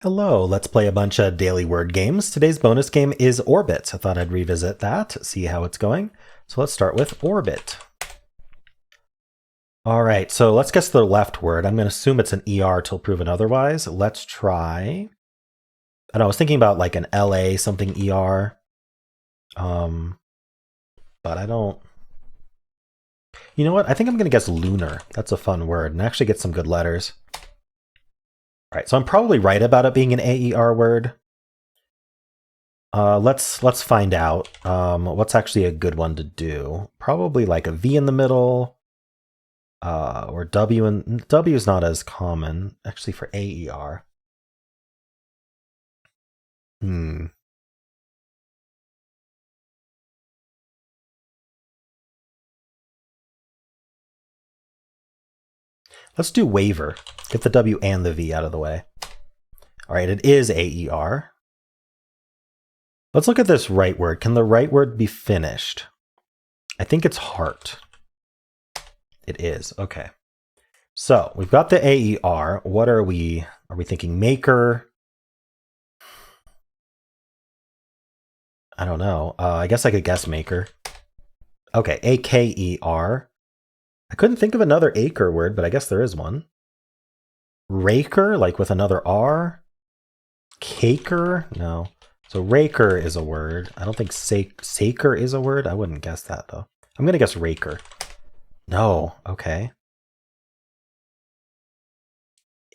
Hello, let's play a bunch of daily word games. Today's bonus game is Orbit. I thought I'd revisit that, see how it's going. So let's start with Orbit. All right, so let's guess the left word. I'm going to assume it's an ER till proven otherwise. Let's try. I don't know, I was thinking about like an LA something ER. But I don't. You know what? I think I'm going to guess lunar. That's a fun word and actually get some good letters. All right, so I'm probably right about it being an AER word. Let's find out what's actually a good one to do. Probably like a V in the middle, or W, and W is not as common actually for AER. Let's do waiver. Get the W and the V out of the way. All right, it is AER. Let's look at this right word. Can the right word be finished? I think it's heart. It is. Okay. So we've got the AER. What are we? Are we thinking maker? I don't know. I guess I could guess maker. Okay, AKER. I couldn't think of another acre word, but I guess there is one. Raker, like with another R. Caker? No. So raker is a word. I don't think saker is a word. I wouldn't guess that, though. I'm going to guess raker. No. Okay.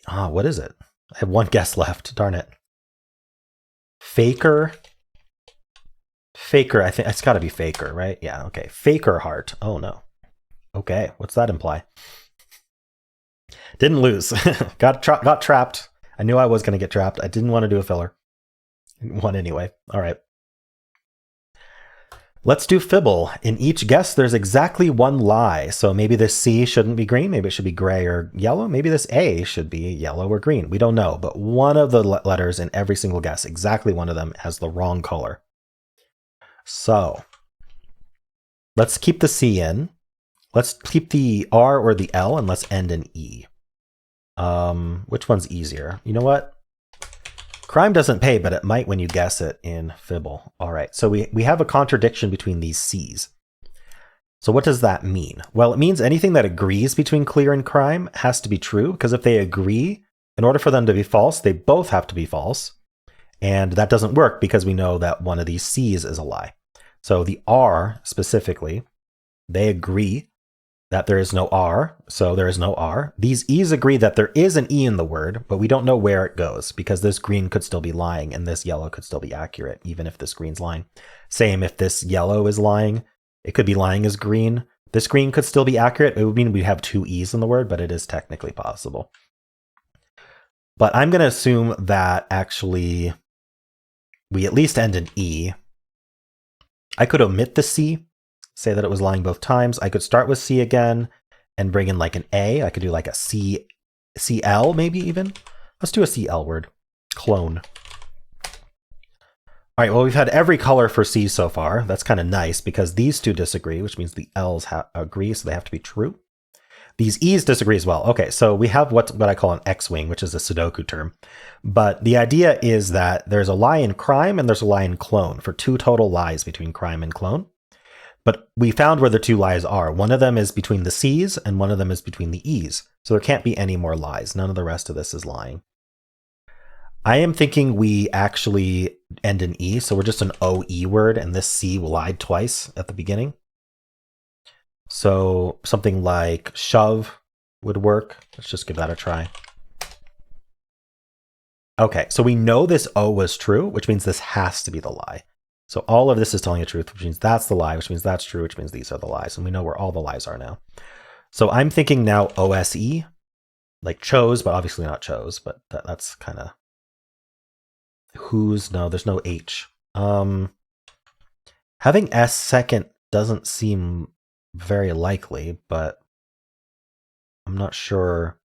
What is it? I have one guess left. Darn it. Faker. Faker. I think it's got to be faker, right? Yeah. Okay. Faker heart. Oh, no. Okay. What's that imply? Didn't lose. got trapped. I knew I was going to get trapped. I didn't want to do a filler. One anyway. All right. Let's do Fibble. In each guess, there's exactly one lie. So maybe this C shouldn't be green. Maybe it should be gray or yellow. Maybe this A should be yellow or green. We don't know. But one of the letters in every single guess, exactly one of them, has the wrong color. So let's keep the C in. Let's keep the R or the L, and let's end in E. Which one's easier? You know what? Crime doesn't pay, but it might when you guess it in Fibble. All right, so we have a contradiction between these C's. So what does that mean? Well, it means anything that agrees between clear and crime has to be true, because if they agree, in order for them to be false, they both have to be false. And that doesn't work because we know that one of these C's is a lie. So the R specifically, they agree that there is no R, so there is no R. These E's agree that there is an E in the word, but we don't know where it goes because this green could still be lying and this yellow could still be accurate, even if this green's lying. Same if this yellow is lying, it could be lying as green. This green could still be accurate. It would mean we have two E's in the word, but it is technically possible. But I'm going to assume that actually we at least end in E. I could omit the C, say that it was lying both times. I could start with C again and bring in like an A. I could do like a CL maybe even. Let's do a CL word. Clone. All right, well, we've had every color for C so far. That's kind of nice because these two disagree, which means the L's agree, so they have to be true. These E's disagree as well. Okay, so we have what I call an X-wing, which is a Sudoku term. But the idea is that there's a lie in crime and there's a lie in clone for two total lies between crime and clone. But we found where the two lies are. One of them is between the C's and one of them is between the E's. So there can't be any more lies. None of the rest of this is lying. I am thinking we actually end in E. So we're just an OE word and this C lied twice at the beginning. So something like shove would work. Let's just give that a try. Okay, so we know this O was true, which means this has to be the lie. So all of this is telling the truth, which means that's the lie, which means that's true, which means these are the lies. And we know where all the lies are now. So I'm thinking now OSE, like chose, but obviously not chose, but that's kind of who's, no, there's no H. Having S second doesn't seem very likely, but I'm not sure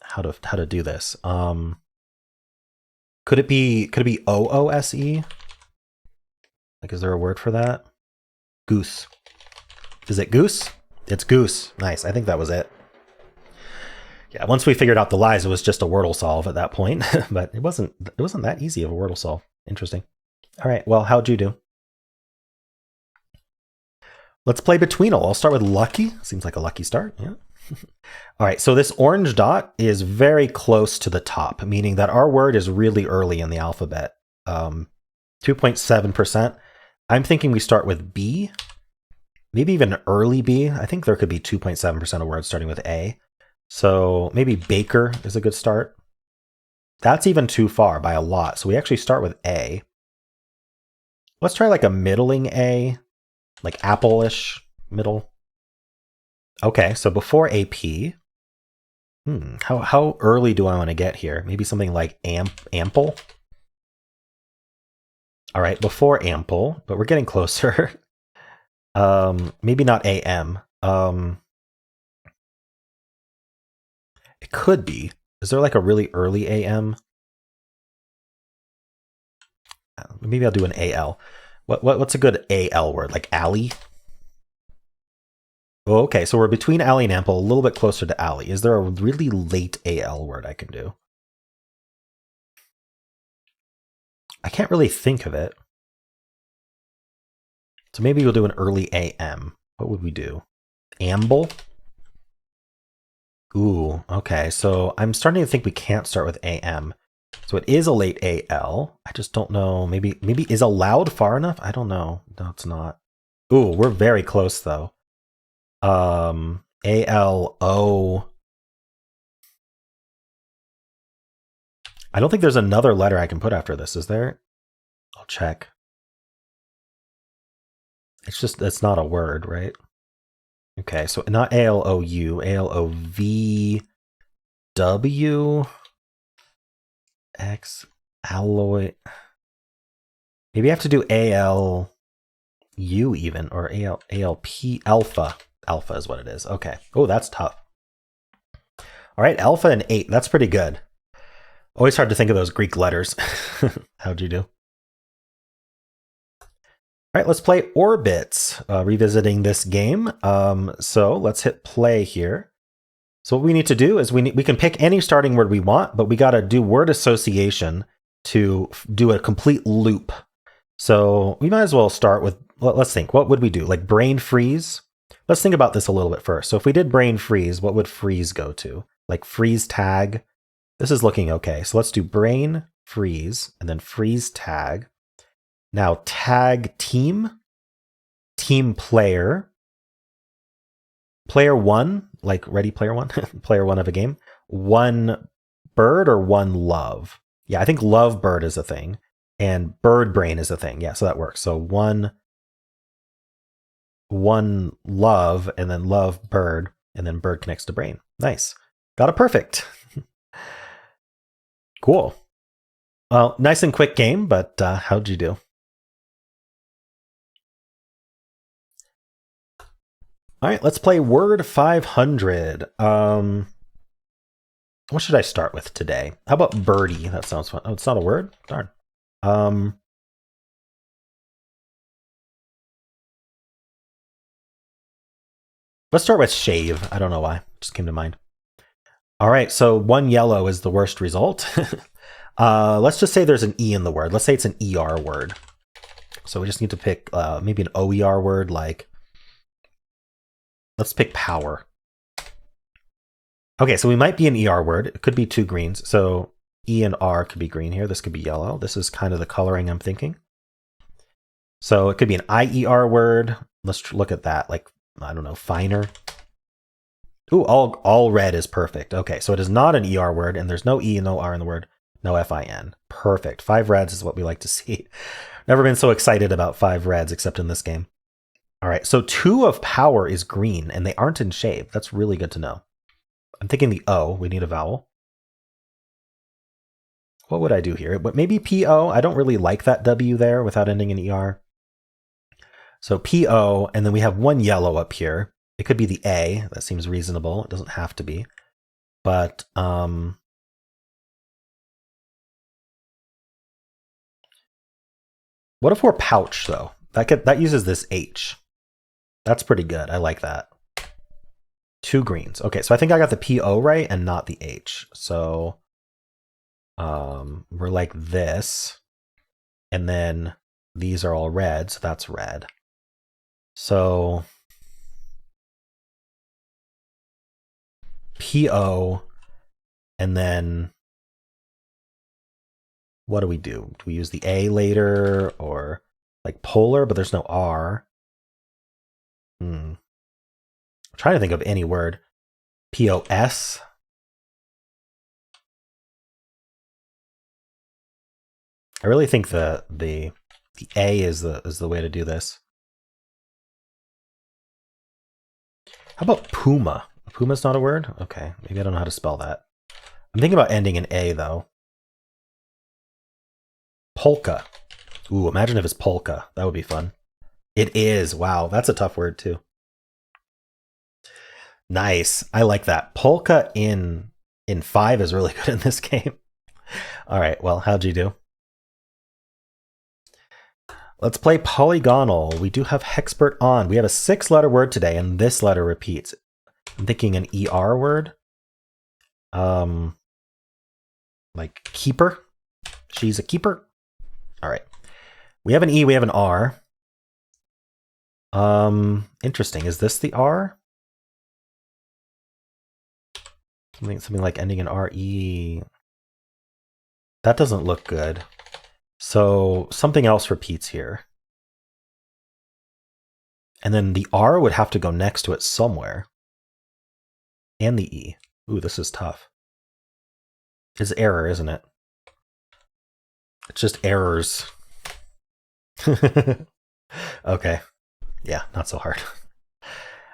how to do this. Could it be OOSE? Like, is there a word for that? Goose. Is it goose? It's goose. Nice. I think that was it. Yeah, once we figured out the lies, it was just a Wordle solve at that point, but it wasn't that easy of a Wordle solve. Interesting. All right, well, how'd you do? Let's play Betweenle. I'll start with lucky. Seems like a lucky start, yeah. All right, so this orange dot is very close to the top, meaning that our word is really early in the alphabet. 2.7%. I'm thinking we start with B, maybe even early B. I think there could be 2.7% of words starting with A. So maybe baker is a good start. That's even too far by a lot. So we actually start with A. Let's try like a middling A, like apple-ish middle. Okay, so before AP. How early do I want to get here? Maybe something like ample? All right, before ample, but we're getting closer. Maybe not AM. It could be. Is there like a really early AM? Maybe I'll do an AL. What's a good AL word? Like alley? Oh, okay, so we're between alley and ample, a little bit closer to alley. Is there a really late AL word I can do? I can't really think of it. So maybe we'll do an early AM. What would we do? Amble? Ooh, okay, so I'm starting to think we can't start with AM. So it is a late AL. I just don't know. Maybe is allowed far enough? I don't know. No, it's not. Ooh, we're very close though. ALO. I don't think there's another letter I can put after this, is there? I'll check. It's not a word, right? Okay, so not ALOU, ALOVW, X, alloy. Maybe I have to do ALU even, or ALP, alpha. Alpha is what it is. Okay. Oh, that's tough. All right, alpha and 8. That's pretty good. Always hard to think of those Greek letters. How'd you do? All right, let's play orbits. Revisiting this game. So let's hit play here. So what we need to do is we can pick any starting word we want, but we got to do word association to do a complete loop. So we might as well start with, let's think, what would we do? Like brain freeze? Let's think about this a little bit first. So if we did brain freeze, what would freeze go to? Like freeze tag. This is looking okay. So let's do brain freeze and then freeze tag. Now tag team, team player, player one, like Ready Player One, player one of a game, one bird or one love. Yeah, I think love bird is a thing and bird brain is a thing. Yeah, so that works. So one love and then love bird and then bird connects to brain. Nice. Got it perfect. Cool. Well, nice and quick game, but how'd you do? All right, let's play Word 500. What should I start with today? How about birdie? That sounds fun. Oh, it's not a word? Darn. Let's start with shave. I don't know why. Just came to mind. All right, so one yellow is the worst result. Let's just say there's an E in the word. Let's say it's an ER word. So we just need to pick maybe an OER word like, let's pick power. Okay, so we might be an ER word. It could be two greens. So E and R could be green here. This could be yellow. This is kind of the coloring I'm thinking. So it could be an IER word. Let's look at that. Like, I don't know, finer. Ooh, all red is perfect. Okay, so it is not an ER word, and there's no E and no R in the word. No FIN. Perfect. 5 reds is what we like to see. Never been so excited about 5 reds except in this game. All right, so 2 of power is green, and they aren't in shave. That's really good to know. I'm thinking the O. We need a vowel. What would I do here? But maybe PO. I don't really like that W there without ending in ER. So PO, and then we have one yellow up here. It could be the A. That seems reasonable. It doesn't have to be. But what if we're pouch though? That uses this H. That's pretty good. I like that. 2 greens. Okay, so I think I got the P-O right and not the H. So we're like this. And then these are all red, so that's red. So P-O, and then what do? Do we use the A later, or like polar, but there's no R? I'm trying to think of any word. P-O-S. I really think the A is the way to do this. How about puma? Puma's not a word? Okay, maybe I don't know how to spell that. I'm thinking about ending in A, though. Polka. Ooh, imagine if it's polka. That would be fun. It is. Wow, that's a tough word, too. Nice. I like that. Polka in 5 is really good in this game. All right, well, how'd you do? Let's play Polygonle. We do have Hexpert on. We have a 6-letter word today, and this letter repeats. I'm thinking an ER word. Like keeper. She's a keeper. All right. We have an E, we have an R. Interesting. Is this the R? Something like ending in RE. That doesn't look good. So something else repeats here. And then the R would have to go next to it somewhere. And the E. Ooh, this is tough. It's error, isn't it? It's just errors. Okay. Yeah, not so hard.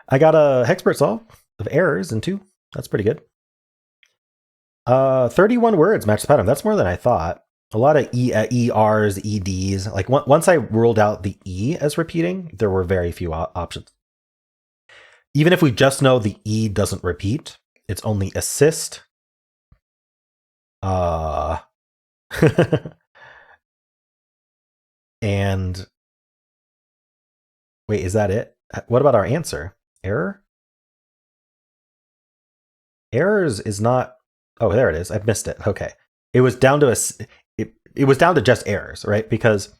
I got a Hexpert solve of errors in 2. That's pretty good. 31 words match the pattern. That's more than I thought. A lot of ERs, EDs. Like once I ruled out the E as repeating, there were very few options. Even if we just know the E doesn't repeat, it's only assist. And wait, is that it? What about our answer? Error? Errors is not. Oh, there it is. I've missed it. Okay. It was down to it was down to just errors, right? Because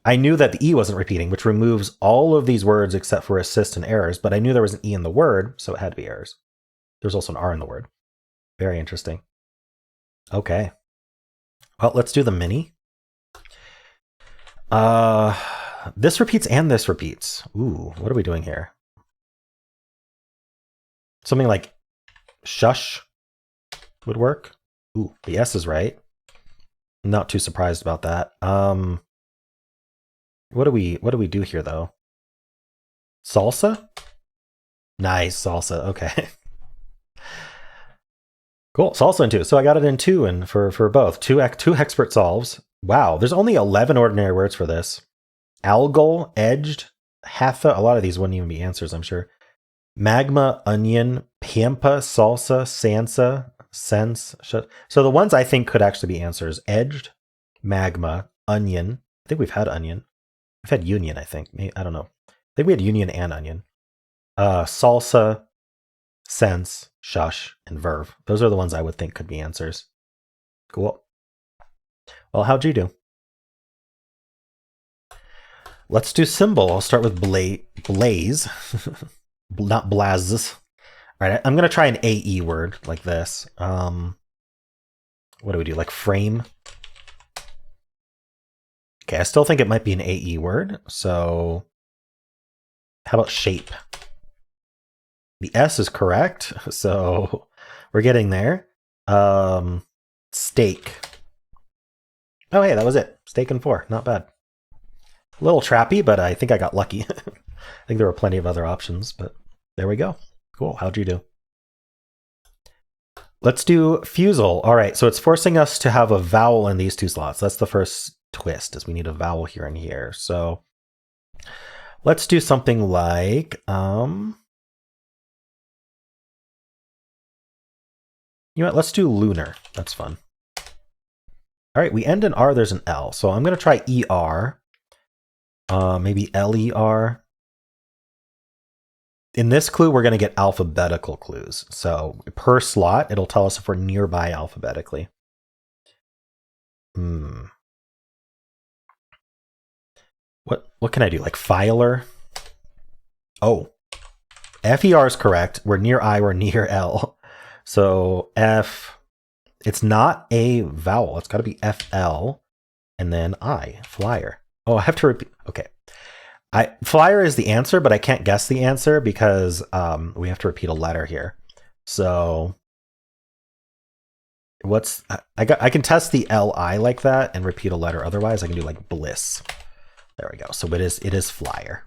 I knew that the E wasn't repeating, which removes all of these words except for assist and errors, but I knew there was an E in the word, so it had to be errors. There's also an R in the word. Very interesting. Okay. Well, let's do the mini. This repeats and this repeats. Ooh, what are we doing here? Something like shush would work. Ooh, the S is right. I'm not too surprised about that. What do we do here though? Salsa? Nice, salsa. Okay. Cool. Salsa in 2. So I got it in 2 and for both. Two Hexpert solves. Wow, there's only 11 ordinary words for this. Algal, edged, hatha. A lot of these wouldn't even be answers, I'm sure. Magma, onion, pampa, salsa, sansa, sense. So the ones I think could actually be answers: edged, magma, onion. I think we've had onion. We've had union, I think. I don't know. I think we had union and onion. Salsa, sense, shush, and verve. Those are the ones I would think could be answers. Cool. Well, how'd you do? Let's do Symble. I'll start with blaze. Not blazes. All right, I'm going to try an AE word like this. What do we do? Like frame? Okay, I still think it might be an AE word. So how about shape? The S is correct. So we're getting there. Steak. Oh, hey, that was it. Steak and 4. Not bad. A little trappy, but I think I got lucky. I think there were plenty of other options, but there we go. Cool. How'd you do? Let's do Fusele. All right, so it's forcing us to have a vowel in these 2 slots. That's the first twist, is we need a vowel here and here. So let's do something like, you know what? Let's do lunar. That's fun. All right, we end in R, there's an L. So I'm going to try ER. Maybe LER. In this clue, we're going to get alphabetical clues. So per slot, it'll tell us if we're nearby alphabetically. What can I do? Like filer? Oh, FER is correct. We're near I, we're near L. So F, it's not a vowel. It's got to be FL and then I, flyer. Oh, I have to repeat. Okay. Flyer is the answer, but I can't guess the answer because we have to repeat a letter here. So I can test the LI like that and repeat a letter. Otherwise, I can do like bliss. There we go. So it is flyer.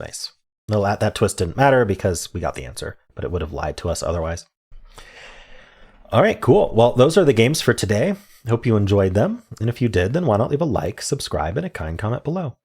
Nice. No, that twist didn't matter because we got the answer, but it would have lied to us otherwise. All right, cool. Well, those are the games for today. Hope you enjoyed them. And if you did, then why not leave a like, subscribe, and a kind comment below.